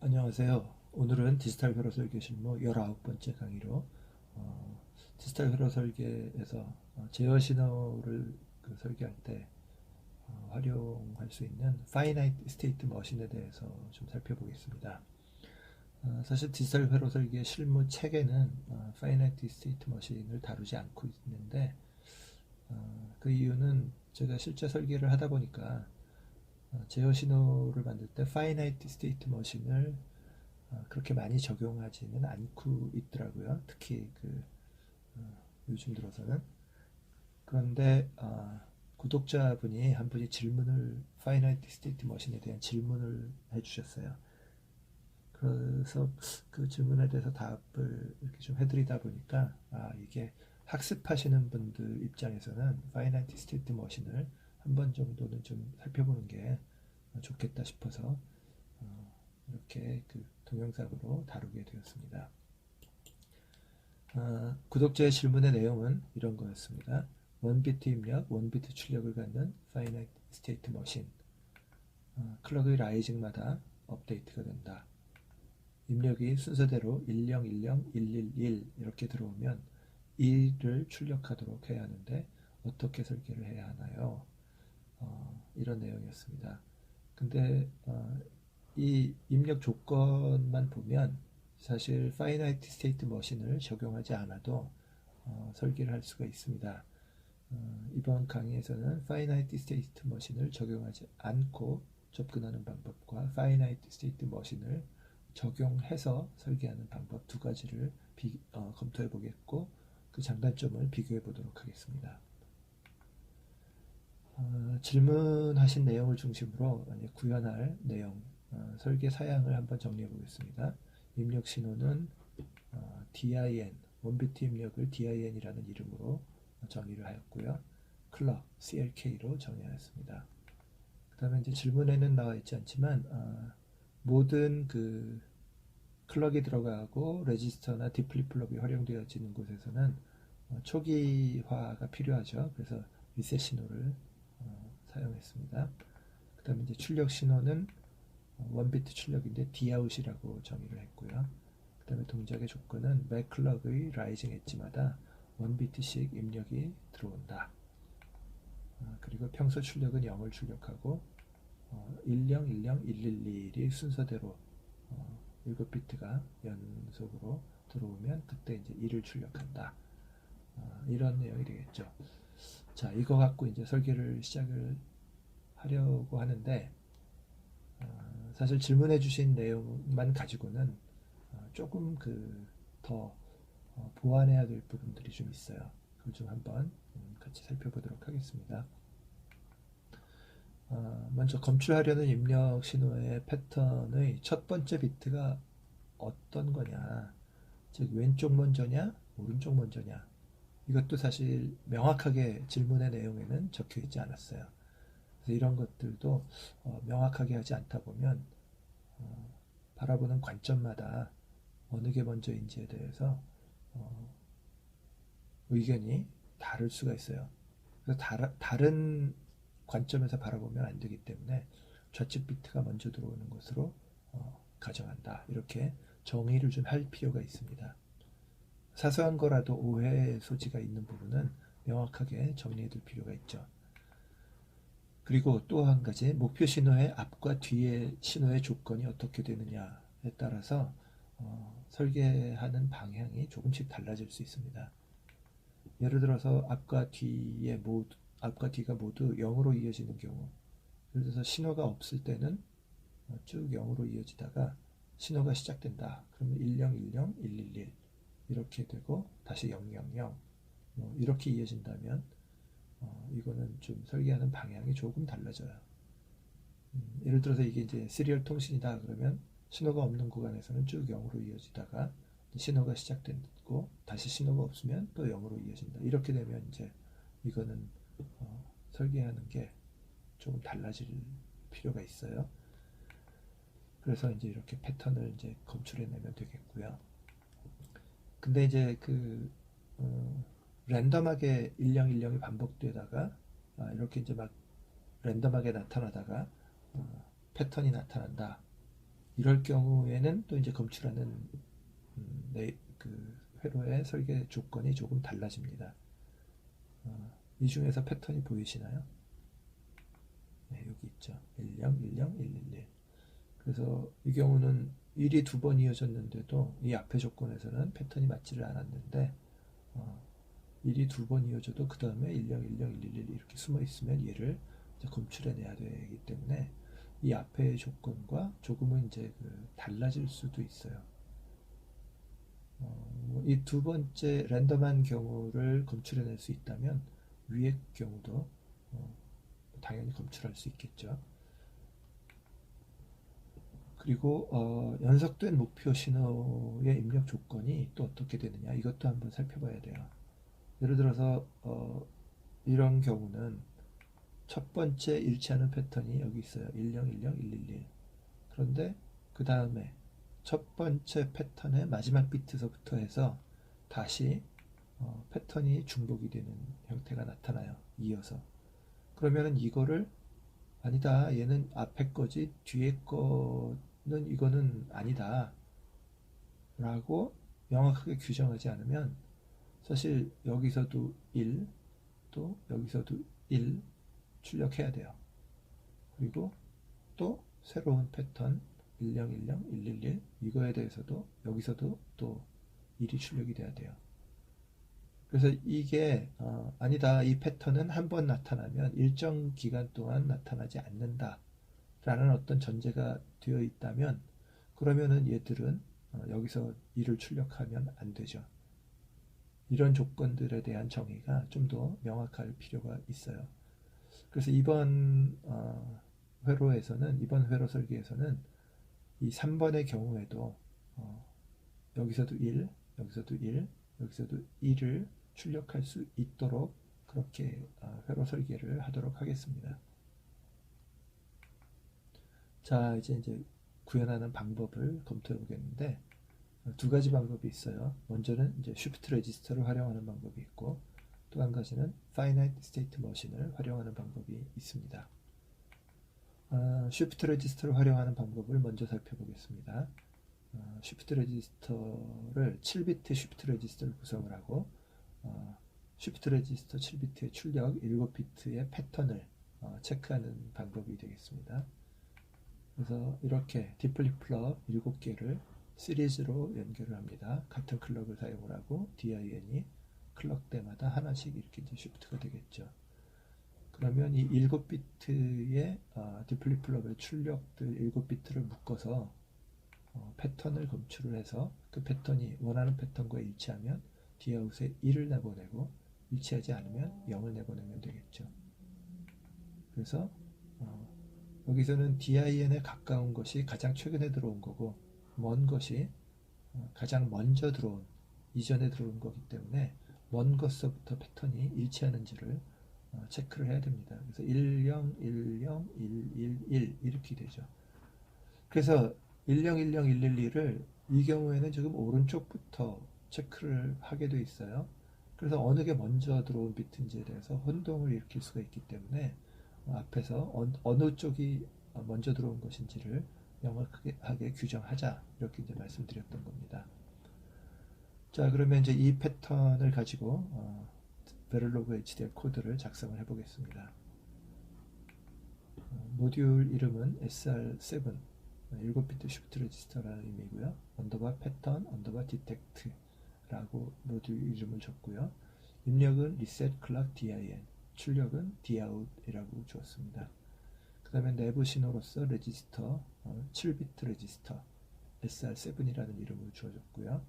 안녕하세요. 오늘은 디지털 회로 설계 실무 19번째 강의로 어, 디지털 회로 설계에서 제어 신호를 설계할 때 활용할 수 있는 파이나이트 스테이트 머신에 대해서 좀 살펴보겠습니다. 사실 디지털 회로 설계 실무 책에는 파이나이트 스테이트 머신을 다루지 않고 있는데 그 이유는 제가 실제 설계를 하다 보니까 제어 신호를 만들 때 파이나이트 스테이트 머신을 그렇게 많이 적용하지는 않고 있더라고요. 특히 요즘 들어서는. 그런데 구독자분이 한 분이 질문을 파이나이트 스테이트 머신에 대한 질문을 해주셨어요. 그래서 그 질문에 대해서 답을 이렇게 좀 해드리다 보니까 이게 학습하시는 분들 입장에서는 파이나이트 스테이트 머신을 한 번 정도는 좀 살펴보는 게 좋겠다 싶어서 이렇게 동영상으로 다루게 되었습니다. 구독자의 질문의 내용은 이런 거였습니다. 원비트 입력, 원비트 출력을 갖는 파이나이트 스테이트 머신. 클럭의 라이징마다 업데이트가 된다. 입력이 순서대로 1010, 111 이렇게 들어오면 2를 출력하도록 해야 하는데 어떻게 설계를 해야 하나요? 이런 내용이었습니다. 근데 이 입력 조건만 보면 사실 파이나이트 스테이트 머신을 적용하지 않아도 설계를 할 수가 있습니다. 이번 강의에서는 파이나이트 스테이트 머신을 적용하지 않고 접근하는 방법과 파이나이트 스테이트 머신을 적용해서 설계하는 방법 두 가지를 검토해 보겠고 그 장단점을 비교해 보도록 하겠습니다. 질문하신 내용을 중심으로 구현할 내용, 설계 사양을 한번 정리해 보겠습니다. 입력 신호는 DIN, 원비트 입력을 DIN이라는 이름으로 정의를 하였고요. 클럭, CLK로 정의하였습니다. 그 다음에 이제 질문에는 나와 있지 않지만 모든 클럭이 들어가고 레지스터나 디플립플롭이 활용되어지는 곳에서는 초기화가 필요하죠. 그래서 리셋 신호를 사용했습니다. 그 다음에 이제 출력 신호는 원비트 출력인데 Dout이라고 정의를 했고요. 그 다음에 동작의 조건은 매 클럭의 라이징 엣지마다 원비트씩 입력이 들어온다. 그리고 평소 출력은 0을 출력하고 10, 10, 111이 순서대로 7비트가 연속으로 들어오면 그때 이제 1을 출력한다. 이런 내용이 되겠죠. 자, 이거 갖고 이제 설계를 시작을 하려고 하는데 사실 질문해 주신 내용만 가지고는 조금 더 보완해야 될 부분들이 좀 있어요. 그걸 좀 한번 같이 살펴보도록 하겠습니다. 먼저 검출하려는 입력 신호의 패턴의 첫 번째 비트가 어떤 거냐, 즉 왼쪽 먼저냐 오른쪽 먼저냐, 이것도 사실 명확하게 질문의 내용에는 적혀 있지 않았어요. 그래서 이런 것들도 명확하게 하지 않다 보면 바라보는 관점마다 어느 게 먼저인지에 대해서 의견이 다를 수가 있어요. 그래서 다른 관점에서 바라보면 안 되기 때문에 좌측 비트가 먼저 들어오는 것으로 가정한다. 이렇게 정의를 좀 할 필요가 있습니다. 사소한 거라도 오해의 소지가 있는 부분은 명확하게 정리해 둘 필요가 있죠. 그리고 또 한 가지, 목표 신호의 앞과 뒤의 신호의 조건이 어떻게 되느냐에 따라서 설계하는 방향이 조금씩 달라질 수 있습니다. 예를 들어서 앞과 뒤가 모두 0으로 이어지는 경우, 예를 들어서 신호가 없을 때는 쭉 0으로 이어지다가 신호가 시작된다. 그러면 10, 10, 111 이렇게 되고 다시 0, 0, 0 이렇게 이어진다면 이거는 좀 설계하는 방향이 조금 달라져요. 예를 들어서 이게 이제 시리얼 통신이다 그러면 신호가 없는 구간에서는 쭉 0으로 이어지다가 신호가 시작되고 다시 신호가 없으면 또 0으로 이어진다. 이렇게 되면 이제 이거는 설계하는 게 조금 달라질 필요가 있어요. 그래서 이제 이렇게 패턴을 이제 검출해내면 되겠고요. 근데 이제 랜덤하게 1010이 반복되다가 이렇게 이제 막 랜덤하게 나타나다가 패턴이 나타난다. 이럴 경우에는 또 이제 검출하는 그 회로의 설계 조건이 조금 달라집니다. 이 중에서 패턴이 보이시나요? 네, 여기 있죠. 10, 10, 111. 그래서 이 경우는 1이 두 번 이어졌는데도 이 앞에 조건에서는 패턴이 맞지를 않았는데 1이 두 번 이어져도 그 다음에 10, 10, 111 이렇게 숨어 있으면 얘를 이제 검출해내야 되기 때문에 이 앞의 조건과 조금은 이제 달라질 수도 있어요. 이 두 번째 랜덤한 경우를 검출해낼 수 있다면 위의 경우도 당연히 검출할 수 있겠죠. 그리고 연속된 목표 신호의 입력 조건이 또 어떻게 되느냐 이것도 한번 살펴봐야 돼요. 예를 들어서 이런 경우는 첫 번째 일치하는 패턴이 여기 있어요. 10, 10, 111. 그런데 그 다음에 첫 번째 패턴의 마지막 비트서부터 해서 다시 패턴이 중복이 되는 형태가 나타나요. 이어서. 그러면은 이거를 아니다. 얘는 앞에 거지 뒤에 거는 이거는 아니다. 라고 명확하게 규정하지 않으면 사실 여기서도 1, 또 여기서도 1 출력해야 돼요. 그리고 또 새로운 패턴 10, 10, 111 이거에 대해서도 여기서도 또 1이 출력이 돼야 돼요. 그래서 이게 아니다. 이 패턴은 한 번 나타나면 일정 기간 동안 나타나지 않는다. 라는 어떤 전제가 되어 있다면 그러면은 얘들은 여기서 1을 출력하면 안 되죠. 이런 조건들에 대한 정의가 좀 더 명확할 필요가 있어요. 그래서 이번 이번 회로 설계에서는 이 3번의 경우에도 여기서도 1, 여기서도 1, 여기서도 1을 출력할 수 있도록 그렇게 회로 설계를 하도록 하겠습니다. 자, 이제 구현하는 방법을 검토해 보겠는데 두 가지 방법이 있어요. 먼저는 이제 쉬프트 레지스터를 활용하는 방법이 있고 또 한 가지는 파이나이트 스테이트 머신을 활용하는 방법이 있습니다. 쉬프트 레지스터를 활용하는 방법을 먼저 살펴보겠습니다. 쉬프트 레지스터를 7비트 쉬프트 레지스터를 구성을 하고 쉬프트 레지스터 7비트의 출력 7비트의 패턴을 체크하는 방법이 되겠습니다. 그래서 이렇게 디플립플럽 7개를 시리즈로 연결을 합니다. 같은 클럭을 사용을 하고 DIN이 클럭 때마다 하나씩 이렇게 이제 쉬프트가 되겠죠. 그러면 이 7비트의 디플립플럽의 출력들 7비트를 묶어서 패턴을 검출을 해서 그 패턴이 원하는 패턴과 일치하면 D아웃에 1을 내보내고 일치하지 않으면 0을 내보내면 되겠죠. 그래서 여기서는 DIN에 가까운 것이 가장 최근에 들어온 거고 먼 것이 가장 먼저 들어온 이전에 들어온 거기 때문에 먼 것서부터 패턴이 일치하는지를 체크를 해야 됩니다. 그래서 10, 10, 111 이렇게 되죠. 그래서 10, 10, 111을 이 경우에는 지금 오른쪽부터 체크를 하게 돼 있어요. 그래서 어느 게 먼저 들어온 비트인지에 대해서 혼동을 일으킬 수가 있기 때문에 앞에서 어느 쪽이 먼저 들어온 것인지를 명확하게 규정하자 이렇게 이제 말씀드렸던 겁니다. 자, 그러면 이제 이 패턴을 가지고 베를로그 HDL 코드를 작성을 해보겠습니다. 모듈 이름은 SR7 7비트 쉬프트 레지스터라는 의미고요. 언더바 패턴 언더바 디텍트 라고 모듈 이름을 줬고요. 입력은 reset clock din 출력은 dout이라고 주었습니다. 그 다음에 내부 신호로서 레지스터 7비트 레지스터 SR7이라는 이름을 주어줬고요.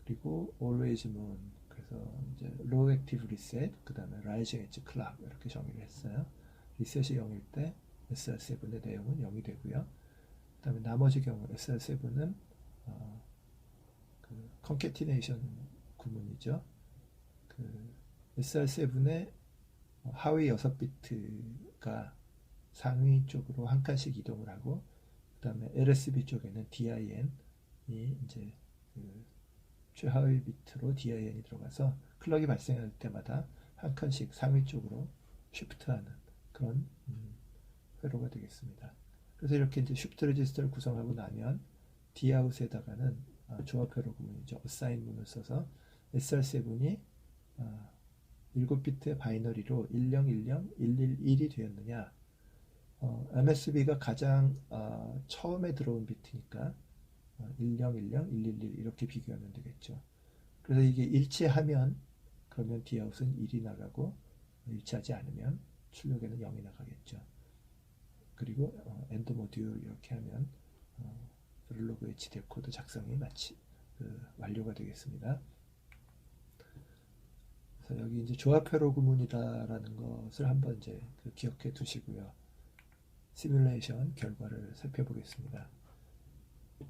그리고 always moon 그래서 이제 low active reset 그 다음에 rising edge clock 이렇게 정의를 했어요. 리셋이 0일 때 SR7의 내용은 0이 되고요. 그 다음에 나머지 경우 SR7은 그 concatenation 구문이죠. 그 SR7의 하위 6비트가 상위 쪽으로 한 칸씩 이동을 하고 그 다음에 LSB 쪽에는 DIN이 이제 그 최하위 비트로 DIN이 들어가서 클럭이 발생할 때마다 한 칸씩 상위 쪽으로 쉬프트하는 그런 회로가 되겠습니다. 그래서 이렇게 이제 쉬프트 레지스터를 구성하고 나면 Dout에다가는 조합회로 구문이죠. assign문을 써서 SR7이 7비트의 바이너리로 1010, 111이 되었느냐. MSB가 가장 처음에 들어온 비트니까 1010, 111 이렇게 비교하면 되겠죠. 그래서 이게 일치하면 그러면 Dout은 1이 나가고 일치하지 않으면 출력에는 0이 나가겠죠. 그리고 엔드 모듈 이렇게 하면 르로그 HDL 코드 작성이 완료가 되겠습니다. 그래서 여기 이제 조합회로 구문이다라는 것을 한번 이제 기억해 두시고요. 시뮬레이션 결과를 살펴보겠습니다.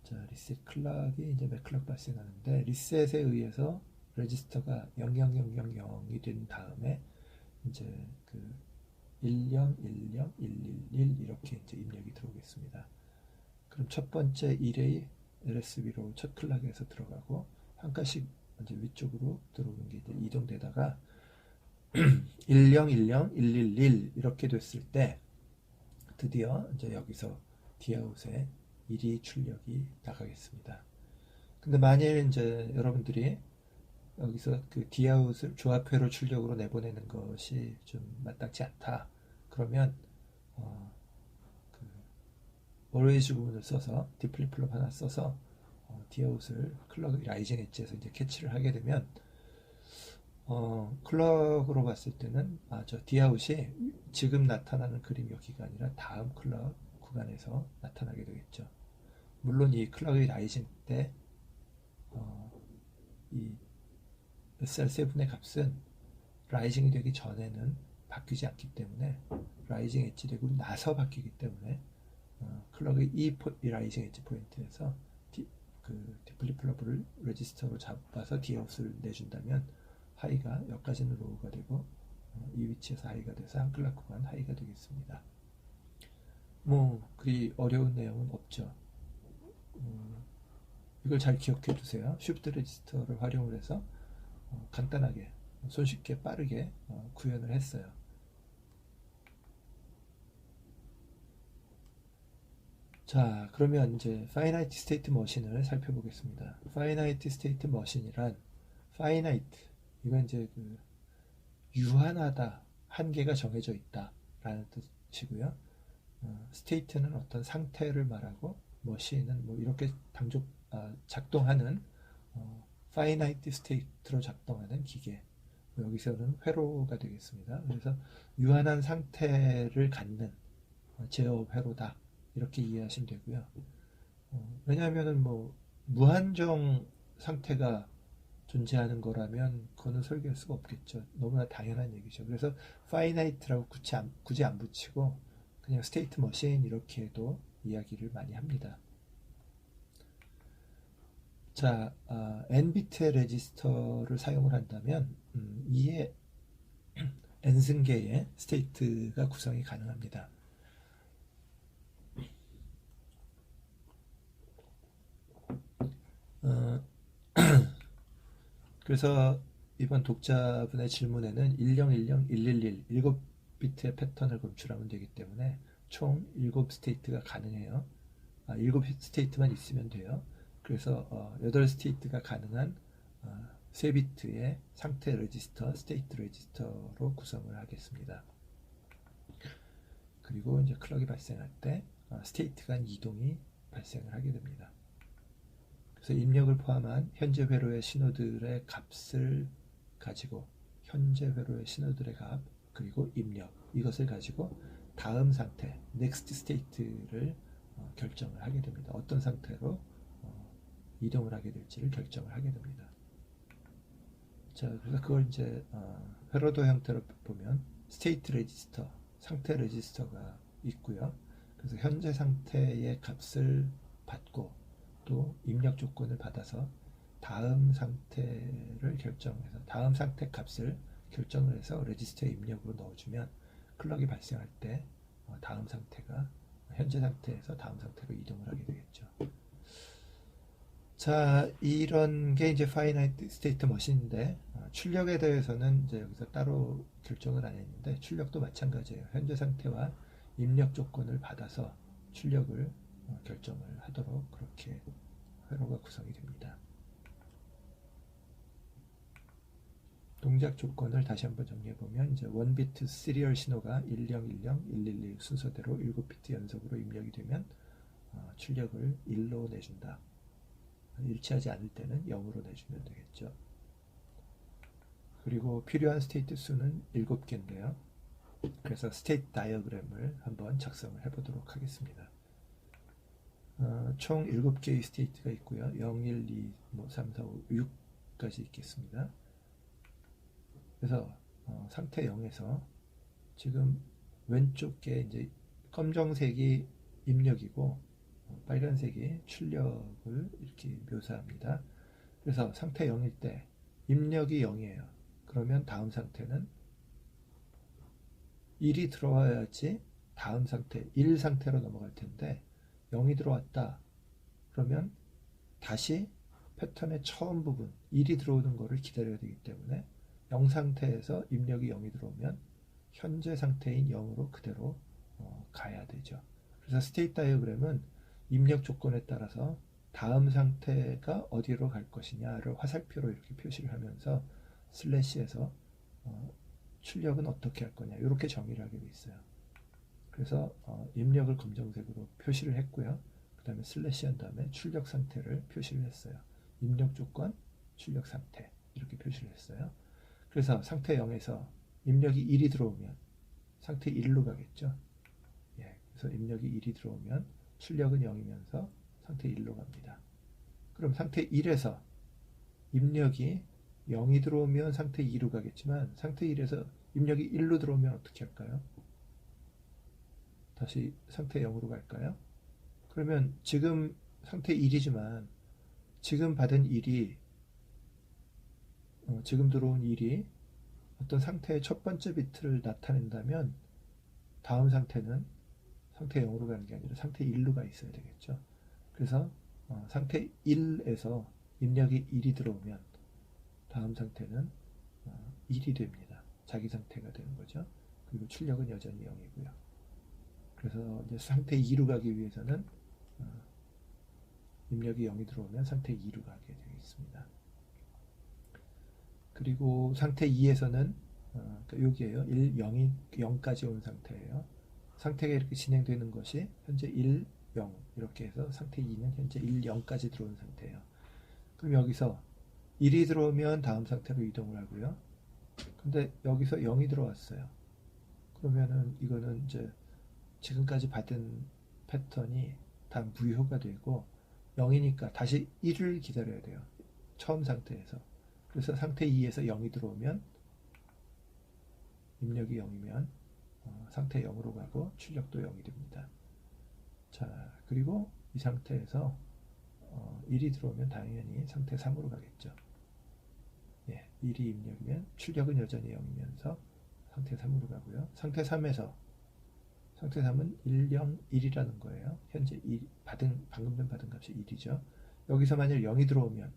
자, 리셋 클락이 이제 맥클락 발생하는데 리셋에 의해서 레지스터가 00000이 된 다음에 이제 그 1010 111 이렇게 이제 입력이 들어오겠습니다. 그럼 첫 번째 1의 LSB로 첫 클락에서 들어가고 한 칸씩 이제 위쪽으로 들어오는 게 이제 이동되다가 1010 111 이렇게 됐을 때 드디어 이제 여기서 Dout에 1이 출력이 나가겠습니다. 근데 만일 이제 여러분들이 여기서 그 Dout을 조합회로 출력으로 내보내는 것이 좀 마땅치 않다. 그러면 그 always 구문을 써서 디플립플롭 하나 써서 Dout을 클럭 라이징 엣지에서 이제 캐치를 하게 되면 클럭으로 봤을 때는 저 Dout이 지금 나타나는 그림 여기가 아니라 다음 클럭 구간에서 나타나게 되겠죠. 물론 이 클럭의 라이징 때 이 SR7의 값은 라이징이 되기 전에는 바뀌지 않기 때문에 라이징 엣지 되고 나서 바뀌기 때문에 클럭의 이 라이징 엣지 포인트에서 디플립플러블을 레지스터로 잡아서 Dout을 내준다면 하이가 여기까지는 로우가 되고 이 위치에서 하이가 돼서 한 클락 구간 하이가 되겠습니다. 뭐 그리 어려운 내용은 없죠. 이걸 잘 기억해 두세요. 쉬프트 레지스터를 활용을 해서 간단하게 손쉽게 빠르게 구현을 했어요. 자, 그러면 이제 finite state machine을 살펴보겠습니다. finite state machine이란 finite 이건 이제 그 유한하다, 한계가 정해져 있다 라는 뜻이고요. state는 어떤 상태를 말하고 machine은 뭐 이렇게 작동하는 finite state로 작동하는 기계. 여기서는 회로가 되겠습니다. 그래서 유한한 상태를 갖는 제어 회로다 이렇게 이해하시면 되고요. 왜냐하면은 뭐 무한정 상태가 존재하는 거라면 그거는 설계할 수가 없겠죠. 너무나 당연한 얘기죠. 그래서 finite라고 굳이 안 붙이고 그냥 state machine 이렇게 해도 이야기를 많이 합니다. 자, n비트의 레지스터를 사용을 한다면 이에 n승계의 스테이트가 구성이 가능합니다. 그래서 이번 독자분의 질문에는 1010, 111, 7비트의 패턴을 검출하면 되기 때문에 총 7스테이트가 가능해요. 7스테이트만 있으면 돼요. 그래서 8스테이트가 가능한 3비트의 상태 레지스터, 스테이트 레지스터로 구성을 하겠습니다. 그리고 이제 클럭이 발생할 때 스테이트 간 이동이 발생을 하게 됩니다. 그래서 입력을 포함한 현재 회로의 신호들의 값을 가지고 현재 회로의 신호들의 값 그리고 입력 이것을 가지고 다음 상태 next state를 결정을 하게 됩니다. 어떤 상태로 이동을 하게 될지를 결정을 하게 됩니다. 자, 그래서 그걸 이제 회로도 형태로 보면 state register, 상태 레지스터가 있고요. 그래서 현재 상태의 값을 받고 또 입력 조건을 받아서 다음 상태를 결정해서 다음 상태 값을 결정을 해서 레지스터에 입력으로 넣어주면 클럭이 발생할 때 다음 상태가 현재 상태에서 다음 상태로 이동을 하게 되겠죠. 자, 이런 게 이제 finite state machine인데 출력에 대해서는 이제 여기서 따로 결정을 안 했는데 출력도 마찬가지예요. 현재 상태와 입력 조건을 받아서 출력을 결정을 하도록 그렇게 회로가 구성이 됩니다. 동작 조건을 다시 한번 정리해보면 이제 1비트 시리얼 신호가 1010, 111 순서대로 7비트 연속으로 입력이 되면 출력을 1로 내준다. 일치하지 않을 때는 0으로 내주면 되겠죠. 그리고 필요한 스테이트 수는 7개인데요. 그래서 스테이트 다이어그램을 한번 작성을 해보도록 하겠습니다. 총 7개의 스테이트가 있고요. 0, 1, 2, 3, 4, 5, 6까지 있겠습니다. 그래서 상태 0에서 지금 왼쪽에 이제 검정색이 입력이고 빨간색이 출력을 이렇게 묘사합니다. 그래서 상태 0일 때 입력이 0이에요. 그러면 다음 상태는 1이 들어와야지 다음 상태 1 상태로 넘어갈 텐데 0이 들어왔다. 그러면 다시 패턴의 처음 부분 1이 들어오는 거를 기다려야 되기 때문에 0 상태에서 입력이 0이 들어오면 현재 상태인 0으로 그대로 가야 되죠. 그래서 스테이트 다이어그램은 입력 조건에 따라서 다음 상태가 어디로 갈 것이냐를 화살표로 이렇게 표시를 하면서 슬래시에서 출력은 어떻게 할 거냐 이렇게 정의를 하게 돼 있어요. 그래서 입력을 검정색으로 표시를 했고요. 그 다음에 슬래시 한 다음에 출력 상태를 표시를 했어요. 입력 조건, 출력 상태 이렇게 표시를 했어요. 그래서 상태 0에서 입력이 1이 들어오면 상태 1로 가겠죠. 예, 그래서 입력이 1이 들어오면 출력은 0이면서 상태 1로 갑니다. 그럼 상태 1에서 입력이 0이 들어오면 상태 2로 가겠지만 상태 1에서 입력이 1로 들어오면 어떻게 할까요? 다시 상태 0으로 갈까요? 그러면 지금 상태 1이지만 지금 받은 1이 지금 들어온 1이 어떤 상태의 첫 번째 비트를 나타낸다면 다음 상태는 상태 0으로 가는 게 아니라 상태 1로 가 있어야 되겠죠. 그래서 상태 1에서 입력이 1이 들어오면 다음 상태는 1이 됩니다. 자기 상태가 되는 거죠. 그리고 출력은 여전히 0이고요. 그래서 이제 상태 2로 가기 위해서는 입력이 0이 들어오면 상태 2로 가게 되겠습니다. 그리고 상태 2에서는 여기에요. 1, 0이 0까지 온 상태예요. 상태가 이렇게 진행되는 것이 현재 1, 0 이렇게 해서 상태 2는 현재 1, 0까지 들어온 상태예요. 그럼 여기서 1이 들어오면 다음 상태로 이동을 하고요. 근데 여기서 0이 들어왔어요. 그러면은 이거는 이제 지금까지 받은 패턴이 다 무효가 되고 0이니까 다시 1을 기다려야 돼요. 처음 상태에서. 그래서 상태 2에서 0이 들어오면 입력이 0이면 상태 0으로 가고 출력도 0이 됩니다. 자, 그리고 이 상태에서 1이 들어오면 당연히 상태 3으로 가겠죠. 예, 1이 입력이면 출력은 여전히 0이면서 상태 3으로 가고요. 상태 3에서 상태 3은 1, 0, 1이라는 거예요. 현재 방금 전 받은 값이 1이죠. 여기서 만약 0이 들어오면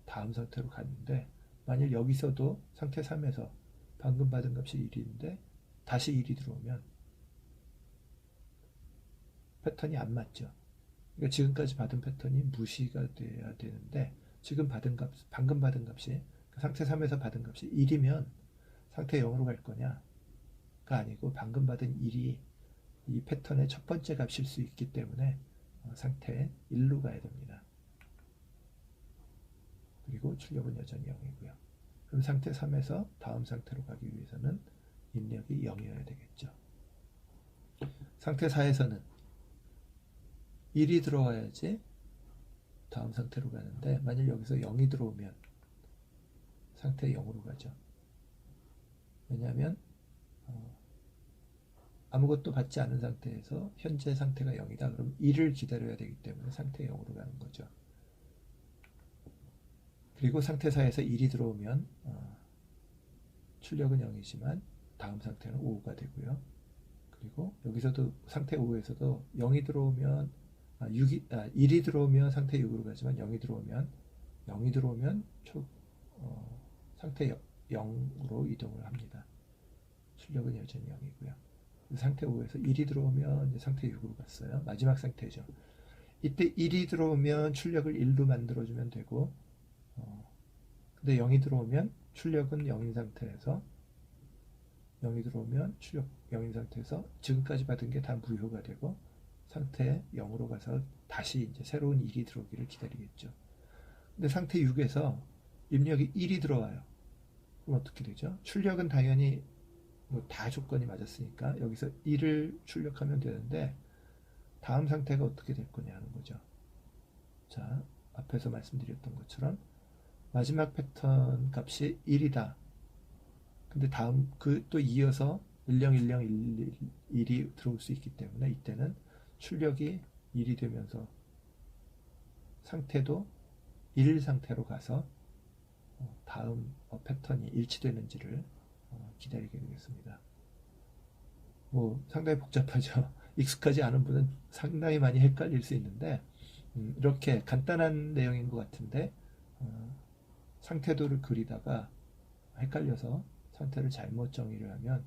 다음 상태로 갔는데 만약 여기서도 상태 3에서 방금 받은 값이 1인데 다시 1이 들어오면 패턴이 안 맞죠. 그러니까 지금까지 받은 패턴이 무시가 돼야 되는데 지금 방금 받은 값이 상태 3에서 받은 값이 1이면 상태 0으로 갈 거냐가 아니고 방금 받은 1이 이 패턴의 첫 번째 값일 수 있기 때문에 상태 1로 가야 됩니다. 그리고 출력은 여전히 0이고요. 그럼 상태 3에서 다음 상태로 가기 위해서는 입력이 0이어야 되겠죠. 상태 4에서는 1이 들어와야지 다음 상태로 가는데 만약 여기서 0이 들어오면 상태 0으로 가죠. 왜냐하면 아무것도 받지 않은 상태에서 현재 상태가 0이다. 그럼 1을 기다려야 되기 때문에 상태 0으로 가는 거죠. 그리고 상태 4에서 1이 들어오면 출력은 0이지만 다음 상태는 5가 되고요. 그리고 여기서도 상태 5에서도 0이 들어오면 1이 들어오면 상태 6으로 가지만 0이 들어오면 상태 0으로 이동을 합니다. 출력은 여전히 0이고요. 상태 5에서 1이 들어오면 이제 상태 6으로 갔어요. 마지막 상태죠. 이때 1이 들어오면 출력을 1로 만들어주면 되고, 근데 0이 들어오면 출력은 0인 상태에서 0이 들어오면 출력 0인 상태에서 지금까지 받은 게 다 무효가 되고 상태 0으로 가서 다시 이제 새로운 1이 들어오기를 기다리겠죠. 근데 상태 6에서 입력이 1이 들어와요. 그럼 어떻게 되죠? 출력은 당연히 뭐 다 조건이 맞았으니까 여기서 1을 출력하면 되는데 다음 상태가 어떻게 될 거냐 하는 거죠. 자, 앞에서 말씀드렸던 것처럼 마지막 패턴 값이 1이다. 근데 다음 그 또 이어서 101011이 들어올 수 있기 때문에 이때는 출력이 1이 되면서 상태도 1 상태로 가서 다음 패턴이 일치되는지를 기다리게 되겠습니다. 뭐 상당히 복잡하죠. 익숙하지 않은 분은 상당히 많이 헷갈릴 수 있는데 이렇게 간단한 내용인 것 같은데 상태도를 그리다가 헷갈려서 상태를 잘못 정의를 하면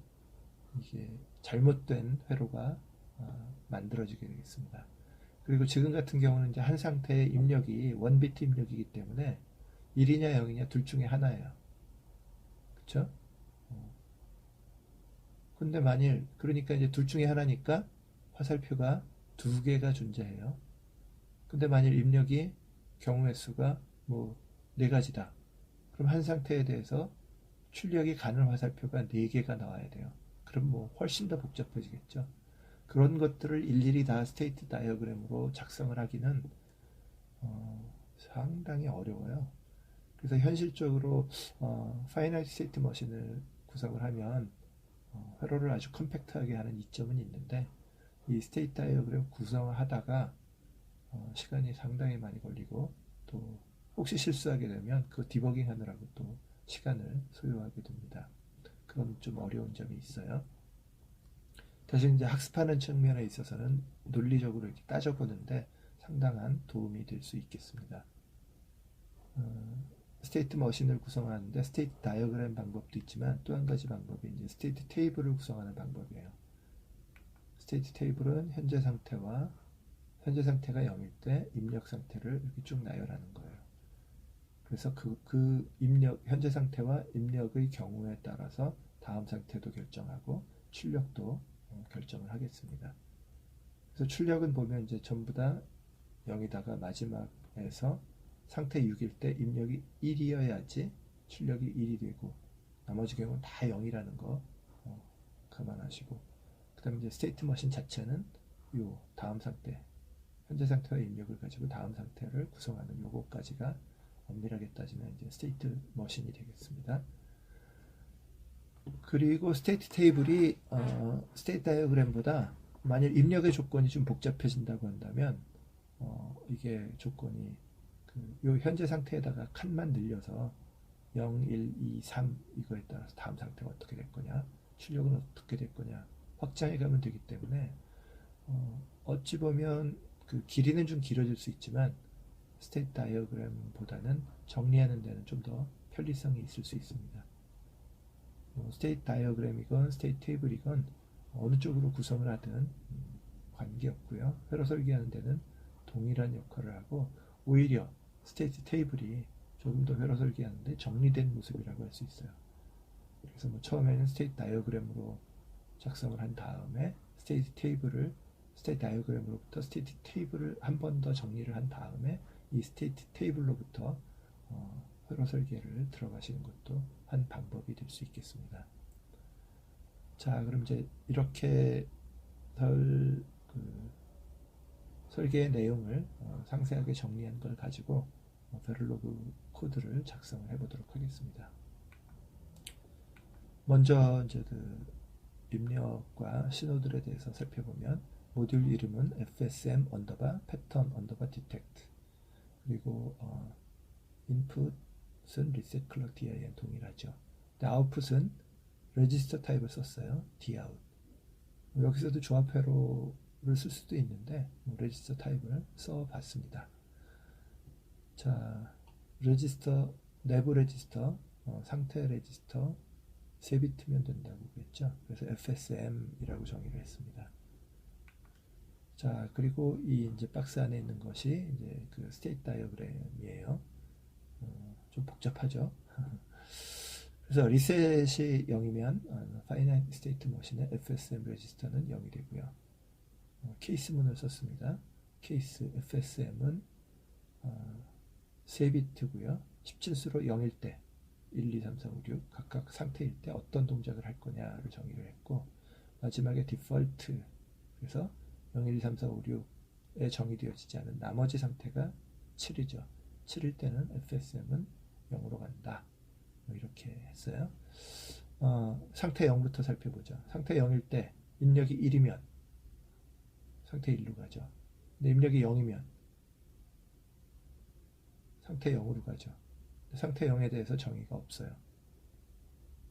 이게 잘못된 회로가 만들어지게 되겠습니다. 그리고 지금 같은 경우는 이제 한 상태의 입력이 원비트 입력이기 때문에 1이냐 0이냐 둘 중에 하나예요. 그렇죠? 근데 만일 그러니까 이제 둘 중에 하나니까 화살표가 두 개가 존재해요. 근데 만일 입력이 경우의 수가 뭐 네 가지다. 그럼 한 상태에 대해서 출력이 가는 화살표가 네 개가 나와야 돼요. 그럼 뭐 훨씬 더 복잡해지겠죠. 그런 것들을 일일이 다 스테이트 다이어그램으로 작성을 하기는 상당히 어려워요. 그래서 현실적으로 파이나이트 스테이트 머신을 구성을 하면 회로를 아주 컴팩트하게 하는 이점은 있는데 이 스테이트 다이어그램 구성을 하다가 시간이 상당히 많이 걸리고 또 혹시 실수하게 되면 그 디버깅 하느라고 또 시간을 소요하게 됩니다. 그런 좀 어려운 점이 있어요. 대신 이제 학습하는 측면에 있어서는 논리적으로 이렇게 따져보는데 상당한 도움이 될 수 있겠습니다. 스테이트 머신을 구성하는데 스테이트 다이어그램 방법도 있지만 또 한 가지 방법이 이제 스테이트 테이블을 구성하는 방법이에요. 스테이트 테이블은 현재 상태가 0일 때 입력 상태를 이렇게 쭉 나열하는 거예요. 그래서 그 입력, 현재 상태와 입력의 경우에 따라서 다음 상태도 결정하고 출력도 결정을 하겠습니다. 그래서 출력은 보면 이제 전부 다 0이다가 마지막에서 상태 6일 때 입력이 1이어야지 출력이 1이 되고 나머지 경우는 다 0이라는 거 감안하시고 그 다음에 이제 스테이트 머신 자체는 요 다음 상태 현재 상태와 입력을 가지고 다음 상태를 구성하는 요거까지가 엄밀하게 따지면 이제 스테이트 머신이 되겠습니다. 그리고 스테이트 테이블이 스테이트 다이어그램보다 만일 입력의 조건이 좀 복잡해진다고 한다면 이게 조건이 요 현재 상태에다가 칸만 늘려서 0, 1, 2, 3 이거에 따라서 다음 상태가 어떻게 될 거냐 출력은 어떻게 될 거냐 확장해 가면 되기 때문에 어찌 보면 그 길이는 좀 길어질 수 있지만 스테이트 다이어그램보다는 정리하는 데는 좀 더 편리성이 있을 수 있습니다. 스테이트 다이어그램이건 스테이트 테이블이건 어느 쪽으로 구성을 하든 관계없고요. 회로 설계하는 데는 동일한 역할을 하고 오히려 스테이트 테이블이 조금 더 회로 설계하는데 정리된 모습이라고 할 수 있어요. 그래서 뭐 처음에는 스테이트 다이어그램으로 작성을 한 다음에 스테이트 다이어그램으로부터 스테이트 테이블을 한 번 더 정리를 한 다음에 이 스테이트 테이블로부터 회로 설계를 들어가시는 것도 한 방법이 될 수 있겠습니다. 자, 그럼 이제 이렇게 설계의 내용을 상세하게 정리한 걸 가지고 베를로그 코드를 작성을 해보도록 하겠습니다. 먼저 이제 그 입력과 신호들에 대해서 살펴보면 모듈 이름은 fsm pattern detect 그리고 input은 reset clock din 동일하죠. 아웃풋은 register 타입을 썼어요. dout. 여기서도 조합 회로를 쓸 수도 있는데 register 타입을 써봤습니다. 자, 레지스터 내부 레지스터 상태 레지스터 3비트면 된다고 그랬죠. 그래서 FSM이라고 정의를 했습니다. 자, 그리고 이 이제 박스 안에 있는 것이 이제 그 스테이트 다이어그램이에요. 좀 복잡하죠. 그래서 리셋이 0이면 파이나이트 스테이트 머신의 FSM 레지스터는 0이 되고요. 케이스문을 썼습니다. 케이스 FSM은 3비트고요. 17수로 0일 때 1, 2, 3, 4, 5, 6 각각 상태일 때 어떤 동작을 할 거냐를 정의를 했고, 마지막에 디폴트, 그래서 0, 1, 2, 3, 4, 5, 6에 정의되어지지 않은 나머지 상태가 7이죠. 7일 때는 FSM은 0으로 간다. 뭐 이렇게 했어요. 상태 0부터 살펴보죠. 상태 0일 때 입력이 1이면 상태 1로 가죠. 근데 입력이 0이면 상태 0으로 가죠. 상태 0에 대해서 정의가 없어요.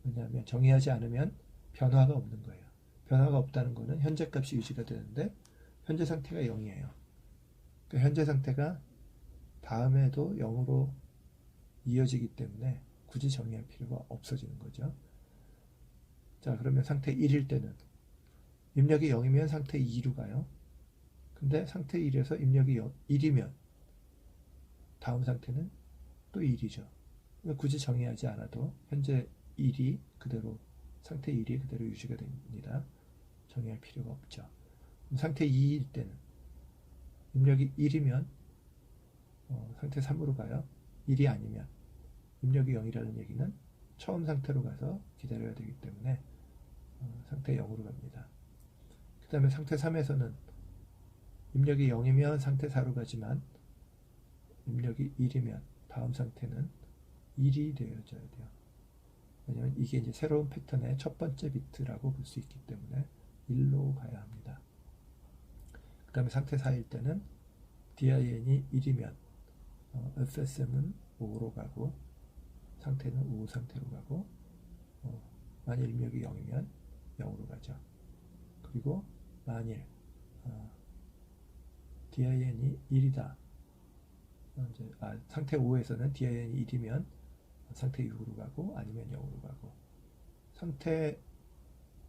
왜냐하면 정의하지 않으면 변화가 없는 거예요. 변화가 없다는 거는 현재 값이 유지가 되는데 현재 상태가 0이에요. 그 현재 상태가 다음에도 0으로 이어지기 때문에 굳이 정의할 필요가 없어지는 거죠. 자, 그러면 상태 1일 때는 입력이 0이면 상태 2로 가요. 근데 상태 1에서 입력이 1이면 다음 상태는 또 1이죠. 굳이 정의하지 않아도 현재 1이 그대로, 상태 1이 그대로 유지가 됩니다. 정의할 필요가 없죠. 상태 2일 때는 입력이 1이면 상태 3으로 가요. 1이 아니면 입력이 0이라는 얘기는 처음 상태로 가서 기다려야 되기 때문에 상태 0으로 갑니다. 그 다음에 상태 3에서는 입력이 0이면 상태 4로 가지만 입력이 1이면 다음 상태는 1이 되어져야 돼요. 왜냐하면 이게 이제 새로운 패턴의 첫 번째 비트라고 볼 수 있기 때문에 1로 가야 합니다. 그 다음에 상태 4일 때는 DIN이 1이면 FSM은 5로 가고 상태는 5 상태로 가고, 만일 입력이 0이면 0으로 가죠. 그리고 만일 DIN이 1이다. 상태 5에서는 DIN이 1이면 상태 6으로 가고 아니면 0으로 가고, 상태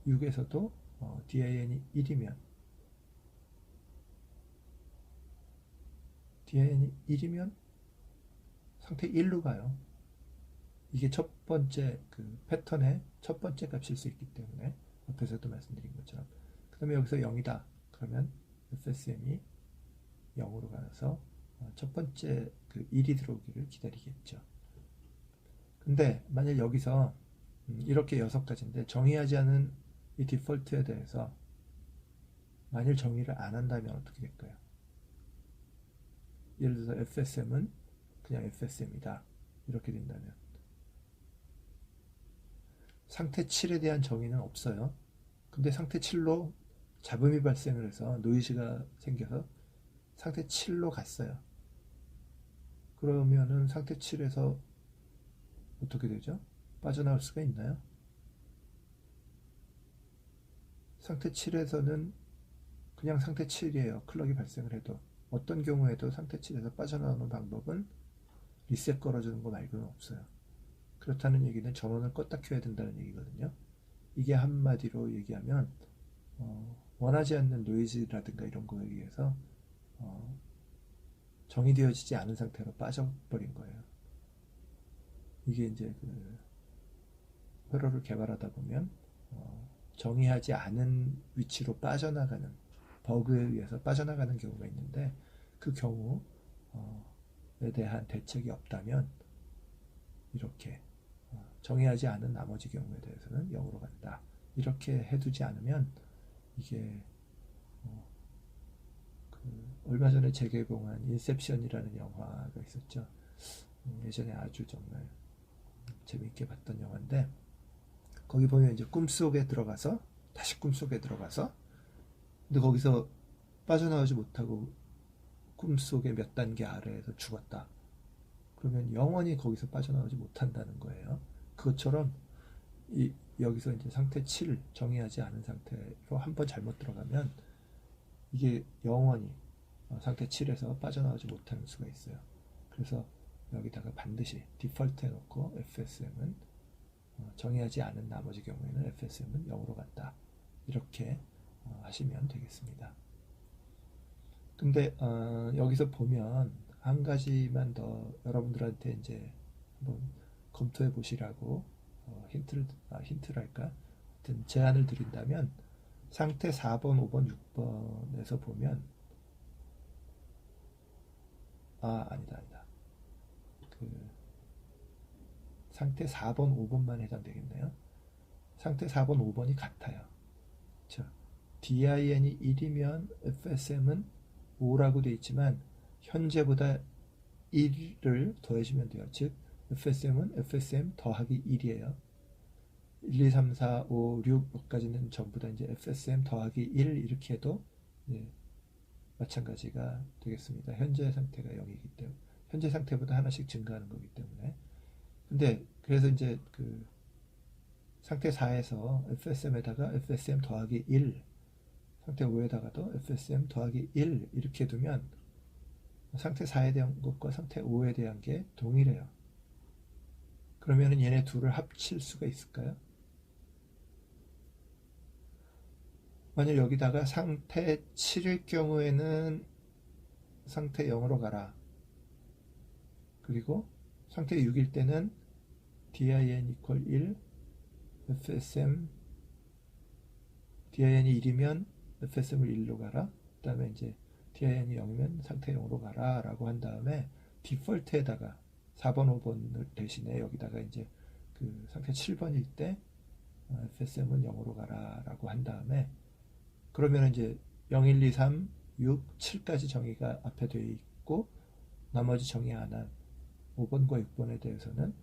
6에서도 DIN이 1이면 상태 1로 가요. 이게 첫 번째 그 패턴의 첫 번째 값일 수 있기 때문에 앞에서도 말씀드린 것처럼. 그 다음에 여기서 0이다. 그러면 FSM이 0으로 가서 첫 번째 그 1이 들어오기를 기다리겠죠. 근데 만약 여기서 이렇게 6가지인데 정의하지 않은 이 디폴트에 대해서 만일 정의를 안 한다면 어떻게 될까요? 예를 들어서 FSM은 그냥 FSM이다. 이렇게 된다면 상태 7에 대한 정의는 없어요. 근데 상태 7로 잡음이 발생을 해서 노이즈가 생겨서 상태 7로 갔어요. 그러면은 상태 7에서 어떻게 되죠? 빠져나올 수가 있나요? 상태 7에서는 그냥 상태 7이에요. 클럭이 발생을 해도. 어떤 경우에도 상태 7에서 빠져나오는 방법은 리셋 걸어주는 거 말고는 없어요. 그렇다는 얘기는 전원을 껐다 켜야 된다는 얘기거든요. 이게 한마디로 얘기하면 원하지 않는 노이즈라든가 이런 거에 의해서 정의되어지지 않은 상태로 빠져버린 거예요. 이게 이제 그 회로를 개발하다 보면 정의하지 않은 위치로 빠져나가는, 버그에 의해서 빠져나가는 경우가 있는데, 그 경우에 대한 대책이 없다면 이렇게 정의하지 않은 나머지 경우에 대해서는 0으로 간다. 이렇게 해두지 않으면 이게 얼마 전에 재개봉한 인셉션이라는 영화가 있었죠. 예전에 아주 정말 재밌게 봤던 영화인데, 거기 보면 이제 꿈속에 들어가서 다시 꿈속에 들어가서, 근데 거기서 빠져나오지 못하고 꿈속의 몇 단계 아래에서 죽었다. 그러면 영원히 거기서 빠져나오지 못한다는 거예요. 그것처럼 여기서 이제 상태 7 정의하지 않은 상태로 한번 잘못 들어가면 이게 영원히 상태 7에서 빠져나오지 못하는 수가 있어요. 그래서 여기다가 반드시 디폴트 해놓고 FSM은 정의하지 않은 나머지 경우에는 FSM은 0으로 간다. 이렇게 하시면 되겠습니다. 근데 여기서 보면 한 가지만 더 여러분들한테 이제 한번 검토해 보시라고 힌트랄까? 하여튼 제안을 드린다면 상태 4번, 5번, 6번에서 보면 아니다. 그 상태 4번, 5번만 해당되겠네요. 상태 4번, 5번이 같아요. 그렇죠? DIN이 1이면 FSM은 5라고 되어 있지만 현재보다 1을 더해주면 돼요. 즉 FSM은 FSM 더하기 1이에요. 1, 2, 3, 4, 5, 6까지는 전부 다 이제 FSM 더하기 1 이렇게 해도 예, 마찬가지가 되겠습니다. 현재 상태가 0이기 때문에 현재 상태보다 하나씩 증가하는 거기 때문에. 근데 그래서 이제 그 상태 4에서 FSM에다가 FSM 더하기 1, 상태 5에다가도 FSM 더하기 1 이렇게 두면 상태 4에 대한 것과 상태 5에 대한 게 동일해요. 그러면은 얘네 둘을 합칠 수가 있을까요? 만약 여기다가 상태 7일 경우에는 상태 0으로 가라. 그리고 상태 6일 때는 DIN equal 1, FSM DIN이 1이면 FSM을 1로 가라. 그 다음에 이제 DIN이 0이면 상태 0으로 가라 라고 한 다음에 디폴트에다가 4번, 5번을 대신에 여기다가 이제 그 상태 7번일 때 FSM은 0으로 가라 라고 한 다음에 그러면 이제 0, 1, 2, 3, 6, 7까지 정의가 앞에 되어 있고 나머지 정의 안 한 5번과 6번에 대해서는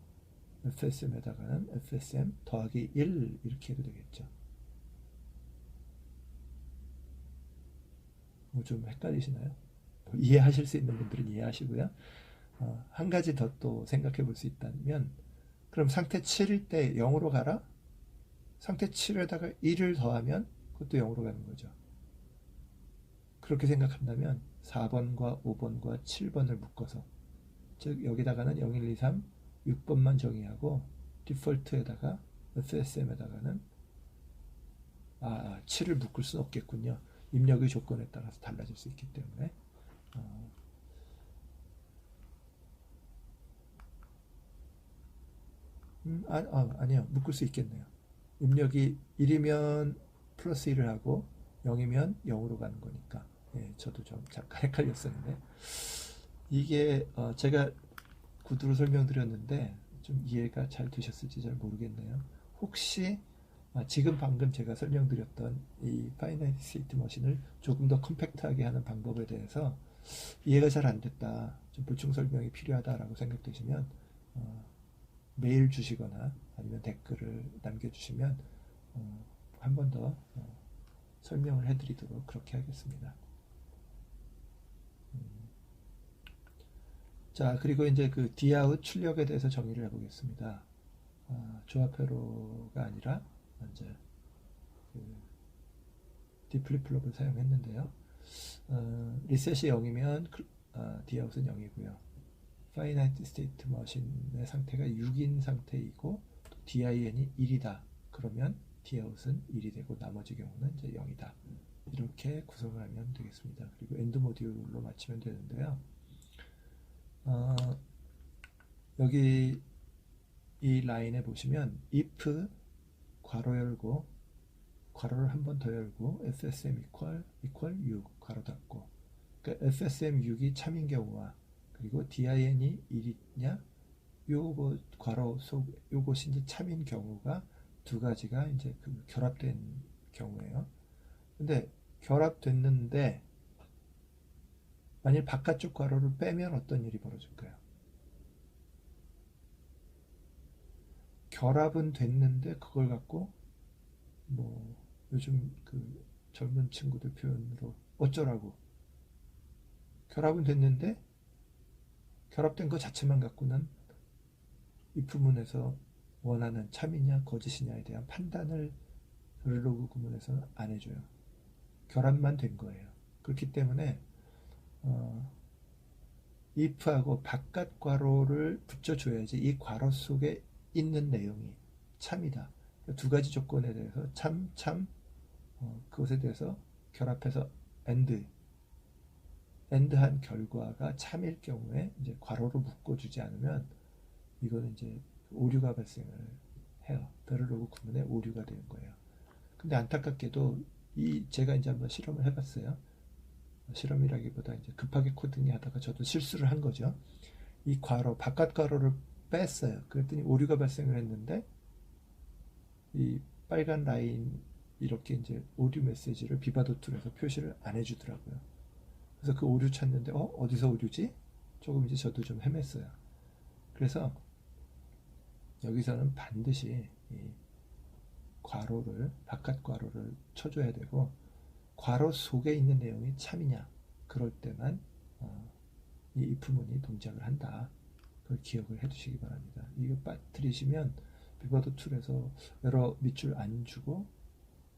FSM에다가는 FSM 더하기 1 이렇게 해도 되겠죠. 좀 헷갈리시나요? 이해하실 수 있는 분들은 이해하시고요. 한 가지 더 또 생각해 볼 수 있다면 그럼 상태 7일 때 0으로 가라? 상태 7에다가 1을 더하면 그것도 0으로 가는 거죠. 그렇게 생각한다면 4번과 5번과 7번을 묶어서 즉 여기다가는 0, 1, 2, 3, 6번만 정의하고 디폴트에다가 FSM에다가는 7을 묶을 수는 없겠군요. 입력의 조건에 따라서 달라질 수 있기 때문에 아니요. 묶을 수 있겠네요. 입력이 1이면 플러스 1을 하고 0이면 0으로 가는 거니까. 예, 저도 좀 잠깐 헷갈렸었는데 이게 제가 구두로 설명드렸는데 좀 이해가 잘 되셨을지 잘 모르겠네요. 혹시 지금 방금 제가 설명드렸던 이 파이나이트 스테이트 머신을 조금 더 컴팩트하게 하는 방법에 대해서 이해가 잘 안 됐다, 좀 보충 설명이 필요하다라고 생각되시면 메일 주시거나 아니면 댓글을 남겨주시면 한 번 더 설명을 해드리도록 그렇게 하겠습니다. 자, 그리고 이제 그 Dout 출력에 대해서 정의를 해보겠습니다. 조합회로가 아니라 이제 그 디플립플롭을 사용했는데요. 리셋이 0이면 Dout은 0이고요. 파이나이트 스테이트 머신의 상태가 6인 상태이고 또 DIN이 1이다. 그러면 Dout은 1이 되고 나머지 경우는 이제 0이다. 이렇게 구성을 하면 되겠습니다. 그리고 엔드 모듈로 마치면 되는데요. 여기 이 라인에 보시면 if 괄호 열고 괄호를 한 번 더 열고 FSM equal 6 괄호 닫고, 그러니까 FSM 6이 참인 경우와 그리고 DIN이 1이냐 요거 괄호 속 요것이 이제 참인 경우가 두 가지가 이제 그 결합된 경우예요. 근데 결합됐는데 만일 바깥쪽 괄호를 빼면 어떤 일이 벌어질까요? 결합은 됐는데 그걸 갖고 뭐 요즘 그 젊은 친구들 표현으로 어쩌라고, 결합은 됐는데 결합된 것 자체만 갖고는 이 부분에서 원하는 참이냐 거짓이냐에 대한 판단을 르로그 구문에서는 안 해줘요. 결합만 된 거예요. 그렇기 때문에 if하고 바깥 괄호를 붙여줘야지 이 괄호 속에 있는 내용이 참이다. 두 가지 조건에 대해서 그것에 대해서 결합해서 엔드한 결과가 참일 경우에 이제 괄호로 묶어주지 않으면 이거는 이제 오류가 발생을 해요. 베를로그 구문에 오류가 되는 거예요. 근데 안타깝게도 제가 이제 한번 실험을 해봤어요. 실험이라기보다 이제 급하게 코딩 하다가 저도 실수를 한 거죠. 이 바깥 괄호를 뺐어요. 그랬더니 오류가 발생을 했는데 이 빨간 라인 이렇게 이제 오류 메시지를 비바도 툴에서 표시를 안 해주더라고요. 그래서 그 오류 찾는데 어디서 오류지? 조금 이제 저도 좀 헤맸어요. 그래서 여기서는 반드시 이 바깥 괄호를 쳐줘야 되고, 괄호 속에 있는 내용이 참이냐, 그럴 때만 이 if문이 동작을 한다. 그걸 기억을 해두시기 바랍니다. 이거 빠뜨리시면 비버드 툴에서 에러 밑줄 안 주고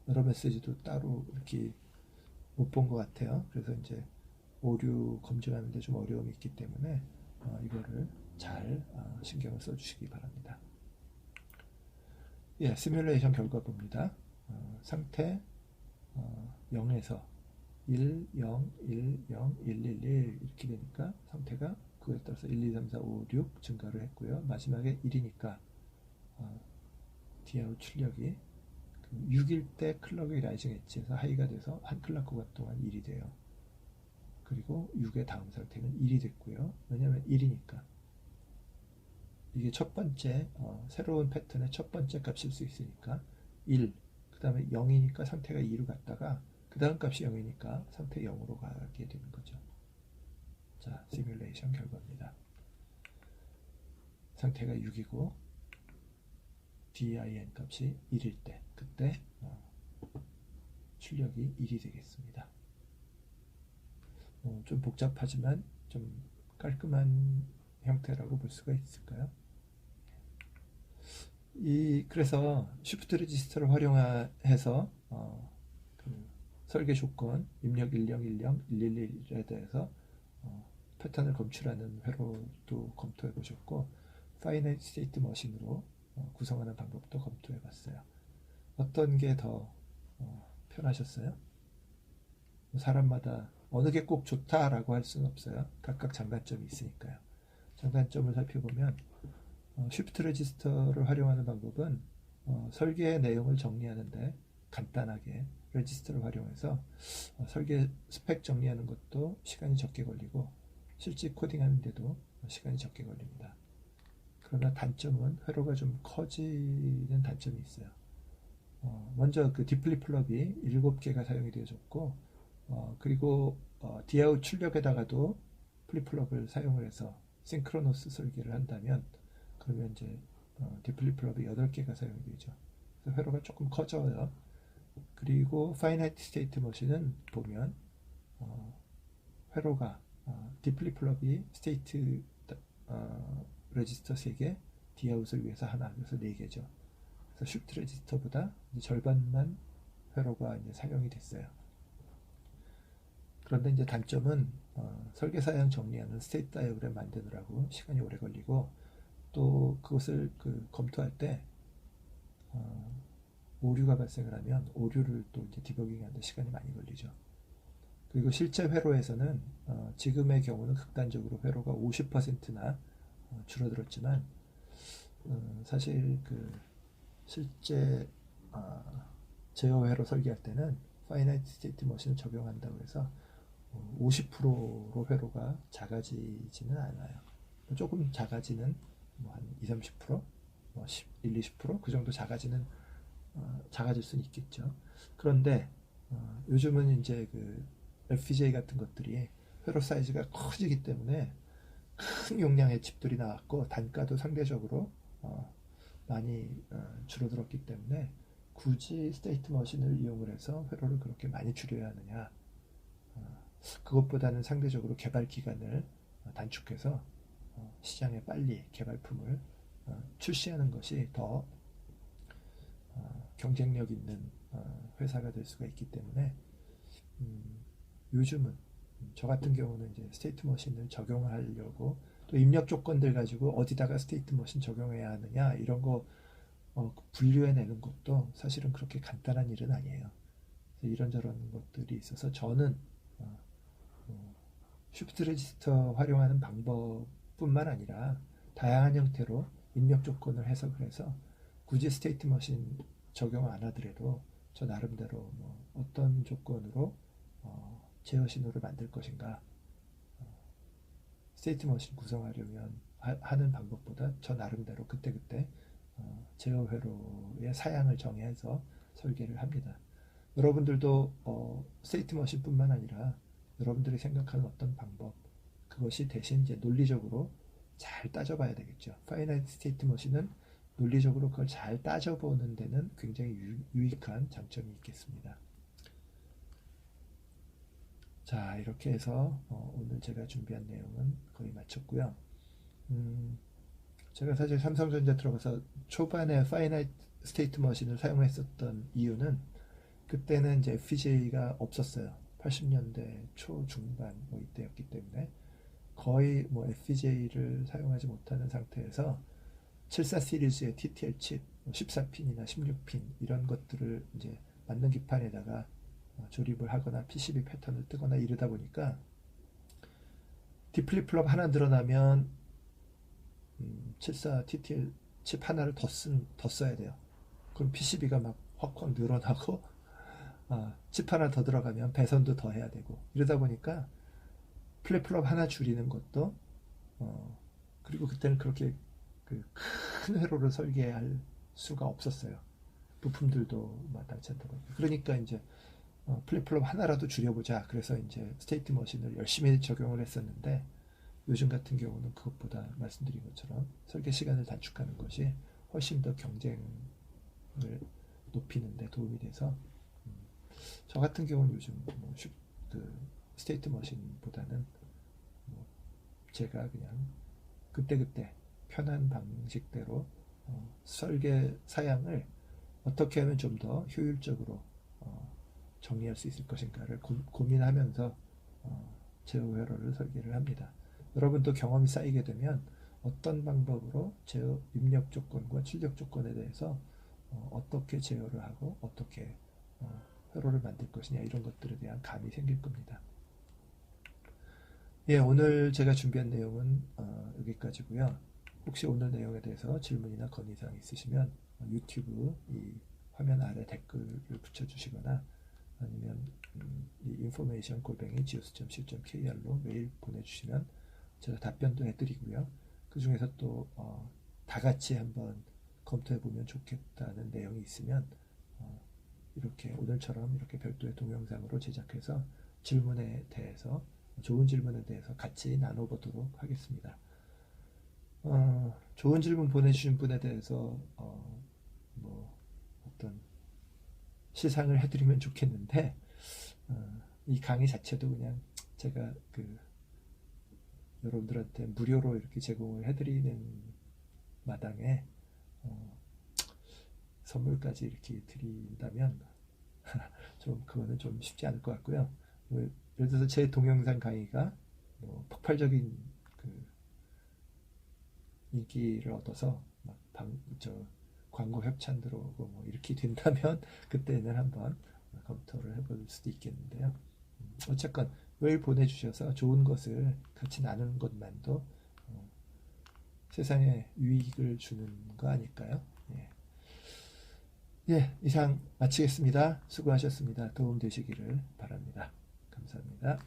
에러 메시지도 따로 이렇게 못 본 것 같아요. 그래서 이제 오류 검증하는데 좀 어려움이 있기 때문에 이거를 잘 신경을 써주시기 바랍니다. 예, 시뮬레이션 결과 봅니다. 상태 0에서 1, 0, 1, 0, 1, 1, 1 이렇게 되니까 상태가 그에 따라서 1, 2, 3, 4, 5, 6 증가를 했고요. 마지막에 1이니까 Dout 출력이 6일 때 클럭이 라이징 엣지 에서 하이가 돼서 한 클럭 구간 동안 1이 돼요. 그리고 6의 다음 상태는 1이 됐고요. 왜냐하면 1이니까. 이게 첫 번째 새로운 패턴의 첫 번째 값일 수 있으니까 1, 그 다음에 0이니까 상태가 2로 갔다가 그 다음 값이 0이니까 상태 0으로 가게 되는 거죠. 자, 시뮬레이션 결과입니다. 상태가 6이고 din 값이 1일 때 그때 출력이 1이 되겠습니다. 좀 복잡하지만 좀 깔끔한 형태라고 볼 수가 있을까요? 그래서 쉬프트 레지스터를 활용해서 그 설계 조건 입력 1010 111에 대해서 패턴을 검출하는 회로도 검토해 보셨고, 파이나이트 스테이트 머신으로 구성하는 방법도 검토해 봤어요. 어떤 게 더 편하셨어요? 사람마다 어느 게 꼭 좋다라고 할 수는 없어요. 각각 장단점이 있으니까요. 장단점을 살펴보면 쉬프트 레지스터를 활용하는 방법은 설계의 내용을 정리하는데 간단하게 레지스터를 활용해서 설계 스펙 정리하는 것도 시간이 적게 걸리고 실제 코딩하는데도 시간이 적게 걸립니다. 그러나 단점은 회로가 좀 커지는 단점이 있어요. 먼저 그 디플리플럽이 7개가 사용이 되어졌고 그리고 디아웃 출력에다가도 플립플럽을 사용을 해서 싱크로너스 설계를 한다면 그러면 이제 디플리플럽이 8개가 사용이 되죠. 그래서 회로가 조금 커져요. 그리고 파이나이트 스테이트 머신은 보면 회로가 디플리플럽이 스테이트 레지스터 3개, 디아웃을 위해서 하나, 그래서 4개죠. 그래서 쉬프트 레지스터보다 절반만 회로가 이제 사용이 됐어요. 그런데 이제 단점은 설계 사양 정리하는 스테이트 다이어그램 만드느라고 시간이 오래 걸리고, 또 그것을 검토할 때 오류가 발생을 하면 오류를 또 이제 디버깅하는데 시간이 많이 걸리죠. 그리고 실제 회로에서는 지금의 경우는 극단적으로 회로가 50%나 줄어들었지만 사실 실제 제어 회로 설계할 때는 파이나이트 스테이트 머신을 적용한다고 해서 50%로 회로가 작아지지는 않아요. 조금 작아지는 한 20, 30%, 1, 20%그 정도 작아질 수는 있겠죠. 그런데 요즘은 이제 FPGA 같은 것들이 회로 사이즈가 커지기 때문에 큰 용량의 칩들이 나왔고 단가도 상대적으로 많이 줄어들었기 때문에 굳이 스테이트 머신을 이용을 해서 회로를 그렇게 많이 줄여야 하느냐, 그것보다는 상대적으로 개발 기간을 단축해서 시장에 빨리 개발품을 출시하는 것이 더 경쟁력 있는 회사가 될 수가 있기 때문에 요즘은 저 같은 경우는 이제 스테이트 머신을 적용하려고 또 입력 조건들 가지고 어디다가 스테이트 머신 적용해야 하느냐 이런 거 분류해내는 것도 사실은 그렇게 간단한 일은 아니에요. 이런저런 것들이 있어서 저는 어, 쉬프트 레지스터 활용하는 방법뿐만 아니라 다양한 형태로 입력 조건을 해석을 해서 굳이 스테이트 머신 적용 안 하더라도 저 나름대로 뭐 어떤 조건으로 제어 신호를 만들 것인가, 스테이트 머신 구성하려면 하는 방법보다 저 나름대로 그때그때 제어 회로의 사양을 정해서 설계를 합니다. 여러분들도 스테이트 머신뿐만 아니라 여러분들이 생각하는 어떤 방법, 그것이 대신 이제 논리적으로 잘 따져봐야 되겠죠. 파이나이트 스테이트 머신은 논리적으로 그걸 잘 따져보는 데는 굉장히 유익한 장점이 있겠습니다. 자, 이렇게 해서 오늘 제가 준비한 내용은 거의 마쳤고요. 제가 사실 삼성전자 들어가서 초반에 파이나이트 스테이트 머신을 사용했었던 이유는 그때는 이제 FPGA가 없었어요. 80년대 초중반 뭐 이때였기 때문에 거의 뭐 FPGA를 사용하지 못하는 상태에서 74 시리즈의 TTL 칩 14핀이나 16핀 이런 것들을 이제 맞는 기판에다가 조립을 하거나 PCB 패턴을 뜨거나 이러다 보니까 디플립플롭 하나 늘어나면 74 TTL 칩 하나를 더 써야 돼요. 그럼 PCB가 막 확확 늘어나고 칩 하나 더 들어가면 배선도 더 해야 되고 이러다 보니까 플립플롭 하나 줄이는 것도 그리고 그때는 그렇게 그 큰 회로를 설계할 수가 없었어요. 부품들도 마땅치 않다 보니까 그러니까 이제 플립플롭 하나라도 줄여보자. 그래서 이제 스테이트 머신을 열심히 적용을 했었는데 요즘 같은 경우는 그것보다 말씀드린 것처럼 설계 시간을 단축하는 것이 훨씬 더 경쟁을 높이는 데 도움이 돼서 저 같은 경우는 요즘 뭐 그 스테이트 머신보다는 뭐 제가 그냥 그때그때 편한 방식대로 설계 사양을 어떻게 하면 좀 더 효율적으로 정리할 수 있을 것인가를 고민하면서 제어 회로를 설계를 합니다. 여러분도 경험이 쌓이게 되면 어떤 방법으로 제어 입력 조건과 출력 조건에 대해서 어떻게 제어를 하고 어떻게 회로를 만들 것이냐 이런 것들에 대한 감이 생길 겁니다. 예, 오늘 제가 준비한 내용은 여기까지고요. 혹시 오늘 내용에 대해서 질문이나 건의사항 있으시면 유튜브 이 화면 아래 댓글을 붙여주시거나 아니면 이 information @geos.co.kr로 메일 보내주시면 제가 답변도 해드리고요. 그 중에서 또 다 같이 한번 검토해보면 좋겠다는 내용이 있으면 이렇게 오늘처럼 이렇게 별도의 동영상으로 제작해서 질문에 대해서 좋은 질문에 대해서 같이 나눠보도록 하겠습니다. 좋은 질문 보내주신 분에 대해서 뭐 어떤 시상을 해드리면 좋겠는데 이 강의 자체도 그냥 제가 그 여러분들한테 무료로 이렇게 제공을 해드리는 마당에 선물까지 이렇게 드린다면 좀 그거는 좀 쉽지 않을 것 같고요. 예를 들어서 제 동영상 강의가 뭐 폭발적인 그 인기를 얻어서 막 광고 협찬 들어오고 뭐 이렇게 된다면 그때는 한번 검토를 해볼 수도 있겠는데요. 어쨌건 메일 보내주셔서 좋은 것을 같이 나누는 것만도 세상에 유익을 주는 거 아닐까요? 예. 예, 이상 마치겠습니다. 수고하셨습니다. 도움 되시기를 바랍니다. 감사합니다.